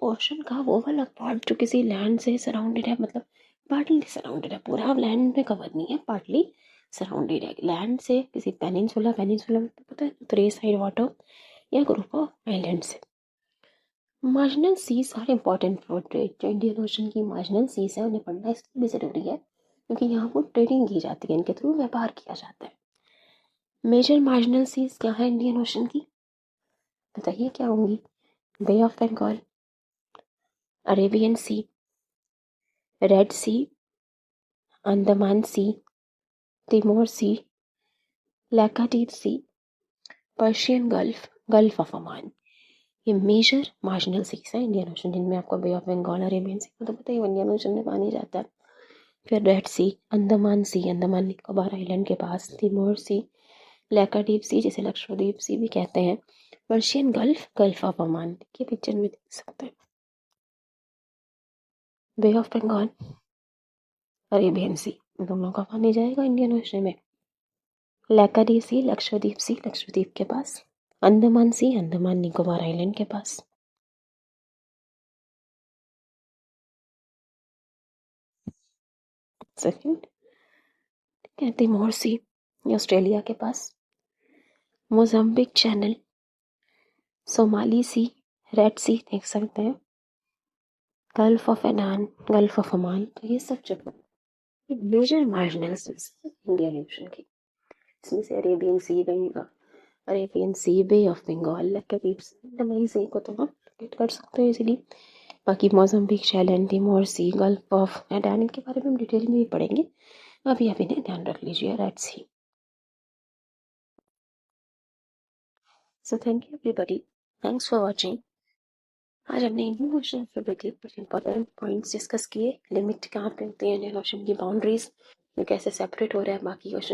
Ocean का वो वाला पार्ट जो किसी लैंड से सराउंडेड है, मतलब पार्टली सराउंडेड है, पूरा लैंड में कवर नहीं है, पार्टली सराउंडेड है लैंड से, किसी पेनिनसुला मतलब पता है, 3 साइड वाटर या ग्रुप ऑफ आइलैंड से। Marginal seas are important for trade. जो इंडियन ओशन की मार्जिनल सीज है उन्हें पढ़ना इसलिए भी ज़रूरी है क्योंकि यहाँ पर ट्रेडिंग की जाती है, इनके थ्रू व्यापार किया जाता है। मेजर मार्जिनल सीज क्या है इंडियन ओशन की, बताइए क्या होंगी? Bay of Bengal, Arabian Sea, Red Sea, Andaman Sea, Timor Sea, Laccadive Sea, Persian Gulf, Gulf of Oman. ये मेजर मार्जिनल सीज है इंडियन ओशन, जिनमें आपको Bay of Bengal, Arabian Sea को तो पता ही इंडियन ओशन में पानी जाता है। फिर red Sea, Andaman Sea, Andaman Nicobar Island के पास, तिमोर सी, लैकाडीप सी जिसे लक्षद्वीप सी भी कहते हैं, Persian Gulf, Gulf of Oman. देखिए पिक्चर में देख सकते हैं, बे ऑफ बंगाल, अरेबियन सी, दोनों का पानी जाएगा इंडियन ओशन में। लैकाडीप सी, लक्षद्वीप के पास, अंडमान सी, अंडमान निकोबार आइलैंड के पास। सेकंड, तिमोर सी ऑस्ट्रेलिया के पास, Mozambique Channel, Somali Sea, Red Sea देख सकते हैं, Gulf of Aden, Gulf of Oman. तो ये सब जगह major marginal seas Indian Ocean की, इसमें से Arabian Sea, Arabian Sea, Bay of Bengal, Lakshadweep Sea, Andaman Sea को तो हम लोकेट कर सकते हैं इजीली। बाकी Mozambique Channel, Timor Sea, gulf of एनान, इनके बारे में हम डिटेल में भी पढ़ेंगे, अभी आप इन्हें ध्यान रख लीजिए। Red Sea. So thank you everybody, thanks for watching. आज हमने इंडियन ओशन पर कुछ इंपॉर्टेंट पॉइंट्स डिस्कस किए, लिमिट कहाँ पे होती है इंडियन ओशन की, बाउंड्रीज में कैसे सेपरेट हो रहा है बाकी ओशन